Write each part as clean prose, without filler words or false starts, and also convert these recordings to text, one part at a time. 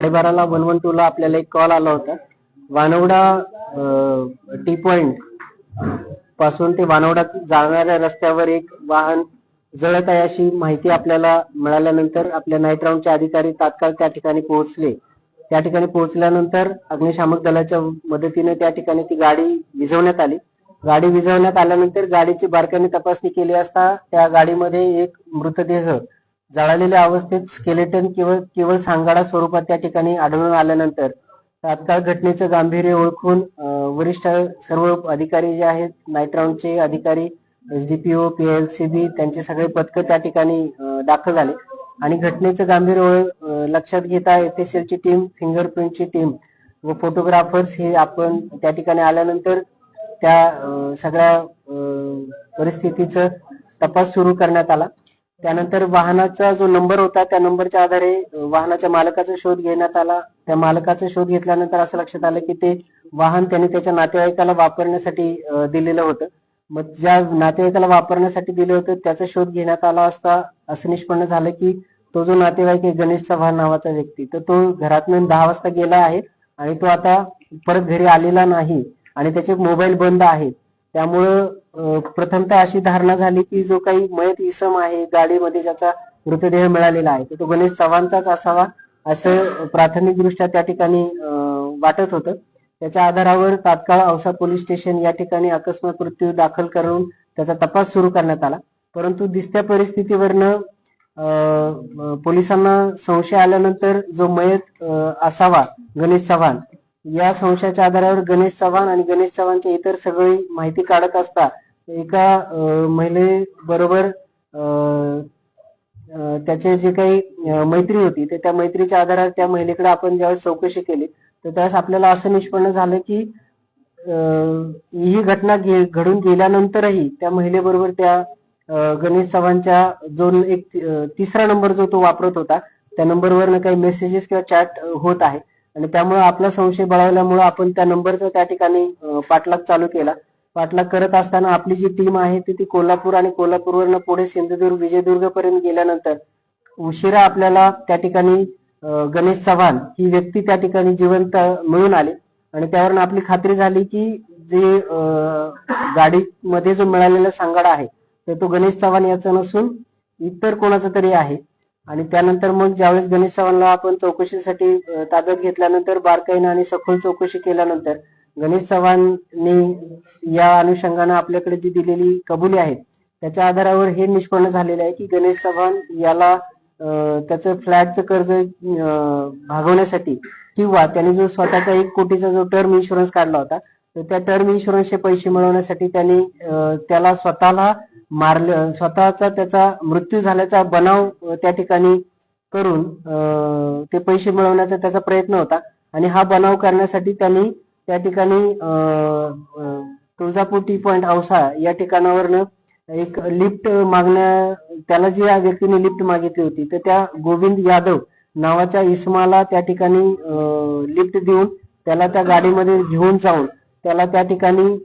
12:30ला 112ला आपल्याला एक कॉल आला होता. वानवडा टी पॉइंट पासून ते वानवडा जाणाऱ्या रस्त्यावर एक वाहन जळत आहे अशी माहिती आपल्याला मिळाल्यानंतर आपल्या नाईट राऊंडचे अधिकारी तात्काळ त्या ठिकाणी पोहोचले. त्या ठिकाणी पोहोचल्यानंतर अग्निशामक दलाच्या मदतीने त्या ठिकाणी ती गाडी विझवण्यात आली. गाडी विझवण्यात आल्यानंतर गाडीची बारकाईने तपासणी केली असता त्या गाडीमध्ये एक मृतदेह जळालेल्या अवस्थेत स्केलेटन केवळ सांगाडा स्वरूपात त्या ठिकाणी आढळून आल्यानंतर तात्काळ घटनेचं गांभीर्य ओळखून वरिष्ठ सर्व अधिकारी जे आहेत नाईट राऊंडचे अधिकारी एसडीपीओ पीएलसीबी त्यांचे सगळे पथक त्या ठिकाणी दाखल झाले आणि घटनेचं गांभीर्य लक्षात घेता एफएसएलची टीम, फिंगरप्रिंटची टीम व फोटोग्राफर्स हे आपण त्या ठिकाणी आल्यानंतर त्या सगळ्या परिस्थितीचा तपास सुरू करण्यात आला. त्यानंतर वाहनाचा जो नंबर होता त्या नंबरच्या आधारे वाहनाच्या मालकाचा शोध घेण्यात आला. त्या मालकाचा शोध घेतल्यानंतर असं लक्षात आलं की ते वाहन त्याने त्याच्या नातेवाईकाला वापरण्यासाठी दिलेलं होतं. मग ज्या नातेवाईकाला वापरण्यासाठी दिलं होतं त्याचा शोध घेण्यात आला असता असं निष्पन्न झालं की तो जो नातेवाईक आहे गणेश चव्हाण नावाचा व्यक्ती तर तो घरातून 10 वाजता गेला आहे आणि तो आता परत घरी आलेला नाही आणि त्याचे मोबाईल बंद आहे. त्यामुळं प्रथमतः अशी धारणा झाली की जो काही मयत इसम आहे गाडीमध्ये ज्याचा मृतदेह मिळालेला आहे तो गणेश चव्हाणचाच असावा असं प्राथमिक दृष्ट्या त्या ठिकाणी वाटत होतं. त्याच्या आधारावर तात्काळ औसा पोलीस स्टेशन या ठिकाणी अकस्मात मृत्यू दाखल करून त्याचा तपास सुरू करण्यात आला. परंतु दिसत्या परिस्थितीवरनं पोलिसांना संशय आल्यानंतर जो मयत असावा गणेश चव्हाण या संशयाच्या आधारावर गणेश चव्हाण आणि गणेश चव्हाणची इतर सगळी माहिती काढत असता एका महिलेबरोबर त्याचे जे काही मैत्री होती तर त्या मैत्रीच्या आधारावर त्या महिलेकडे आपण ज्यावेळेस चौकशी केली तर त्यावेळेस आपल्याला असं निष्पन्न झालं की ही घटना घडून गेल्यानंतरही त्या महिलेबरोबर त्या गणेश चव्हाणच्या जो एक तिसरा नंबर जो तो वापरत होता त्या नंबरवर काही मेसेजेस किंवा चॅट होत आहे आणि त्यामुळे आपला संशय बळावल्यामुळे आपण त्या नंबरचा त्या ठिकाणी पाठलाग चालू केला. पाठलाग करत असताना आपली जी टीम आहे ती कोल्हापूर आणि कोल्हापूरवरनं पुढे सिंधुदुर्ग विजयदुर्ग पर्यंत गेल्यानंतर उशिरा आपल्याला त्या ठिकाणी गणेश चव्हाण ही व्यक्ती त्या ठिकाणी जिवंत मिळून आली आणि त्यावरून आपली खात्री झाली की जे गाडीमध्ये जो मिळालेला सांगाडा आहे तर तो गणेश चव्हाण याचा नसून इतर कोणाचा तरी आहे. आणि त्यानंतर मग ज्यावेळेस गणेश चव्हाणला आपण चौकशीसाठी ताब्यात घेतल्यानंतर बारकाईने आणि सखोल चौकशी केल्यानंतर गणेश चव्हाणनी या अनुषंगाने आपल्याकडे जी दिलेली कबुली आहेत त्याच्या आधारावर हे निष्पन्न झालेलं आहे की गणेश चव्हाण याला त्याचं फ्लॅटचं कर्ज भागवण्यासाठी किंवा त्याने जो स्वतःचा 1 कोटीचा जो टर्म इन्शुरन्स काढला होता तर त्या टर्म इन्शुरन्सचे पैसे मिळवण्यासाठी त्यांनी त्याला स्वतःला मारलं, स्वतःचा त्याचा मृत्यू झाल्याचा बनाव त्या ठिकाणी करून ते पैसे मिळवण्याचा त्याचा प्रयत्न होता आणि हा बनाव करण्यासाठी त्यांनी त्या ठिकाणी तुळजापूर टी पॉइंट औसा या ठिकाणावरनं एक लिफ्ट त्याला जी या व्यक्तीने लिफ्ट मागितली होती तर त्या गोविंद यादव नावाच्या इसमाला त्या ठिकाणी लिफ्ट देऊन त्याला त्या गाडीमध्ये घेऊन जाऊन त्याला त्या ठिकाणी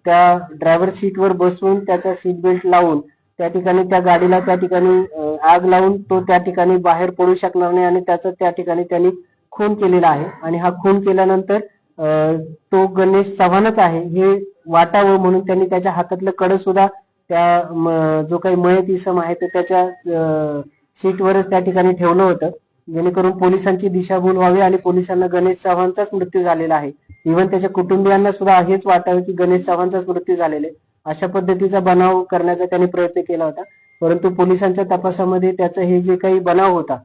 त्या ड्रायव्हर सीटवर बसवून त्याचा सीट बेल्ट लावून त्या ठिकाणी त्या गाडीला त्या ठिकाणी आग लावून तो त्या ठिकाणी बाहेर पडू शकणार नाही आणि त्याचं त्या ठिकाणी त्यांनी खून केलेला आहे. आणि हा खून केल्यानंतर तो गणेश चव्हाणच आहे हे वाटावं म्हणून त्यांनी त्याच्या हातातलं कड सुद्धा त्या जो काही मयत इसम आहे तर त्याच्या सीटवरच त्या ठिकाणी ठेवलं होतं जेणेकरून पोलिसांची दिशाभूल व्हावी आणि पोलिसांना गणेश चव्हाणचाच मृत्यू झालेला आहे. इव्हन त्याच्या कुटुंबियांना सुद्धा हेच वाटावं की गणेश चव्हाणचाच मृत्यू झालेला आहे अशा पद्धतीचा बनाव करण्याचा त्यांनी प्रयत्न केला होता. परंतु पोलिसांच्या तपासामध्ये त्याचा हे जे काही बनाव होता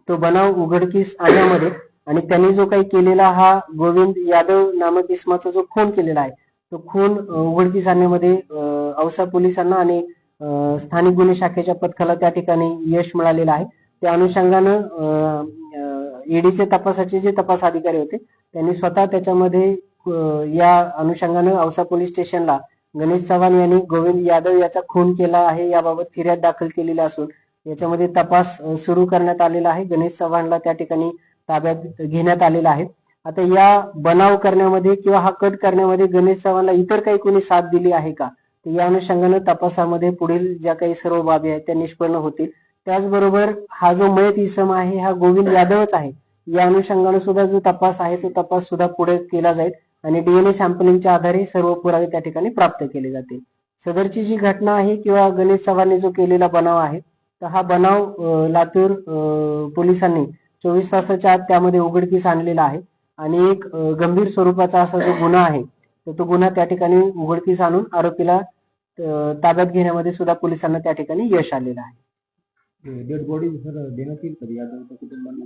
तो बनाव उघडकीस आणण्यामध्ये आणि त्यांनी जो काही केलेला हा गोविंद यादव नामक इसमाचा जो खून केलेला आहे तो खून उघडकीस आणण्यामध्ये औसा पोलिसांना आणि स्थानिक गुन्हे शाखेच्या पथकाला त्या ठिकाणी यश मिळालेलं आहे. त्या अनुषंगानं ईडीचे तपासाचे जे तपास अधिकारी होते त्यांनी स्वतः त्याच्यामध्ये या अनुषंगानं औसा पोलीस स्टेशनला गणेश चव्हाण यांनी गोविंद यादव याचा खून केला आहे याबाबत फिर्याद दाखल केलेली असून याच्यामध्ये तपास सुरू करण्यात आलेला आहे. गणेश चव्हाणला त्या ठिकाणी ताब्यात घेण्यात आलेला आहे. आता या बनाव करण्यामध्ये किंवा हा कट करण्यामध्ये गणेश चव्हाणला इतर काही कोणी साथ दिली आहे का तर या अनुषंगानं तपासामध्ये पुढील ज्या काही सर्व बाबी आहेत त्या निष्पन्न होतील त्याचबरोबर हा जो मयत इसम आहे हा गोविंद यादवच आहे या अनुषंगाने सुद्धा जो तपास आहे तो तपास सुद्धा पुढे केला जाईल आणि डीएनए सॅम्पलिंगच्या आधारे सर्व पुरावे त्या ठिकाणी प्राप्त केले जातील. सदरची जी घटना आहे किंवा गणेश चव्हाणने जो केलेला बनाव आहे तर हा बनाव लातूर पोलिसांनी 24 तासाच्या आत त्यामध्ये उघडकीस आणलेला आहे आणि एक गंभीर स्वरूपाचा असा जो गुन्हा आहे तर तो गुन्हा त्या ठिकाणी उघडकीस आणून आरोपीला ताब्यात घेण्यामध्ये सुद्धा पोलिसांना त्या ठिकाणी यश आलेलं आहे. डेड बॉडी सर देण्यात येईल कधी या कुटुंबांना?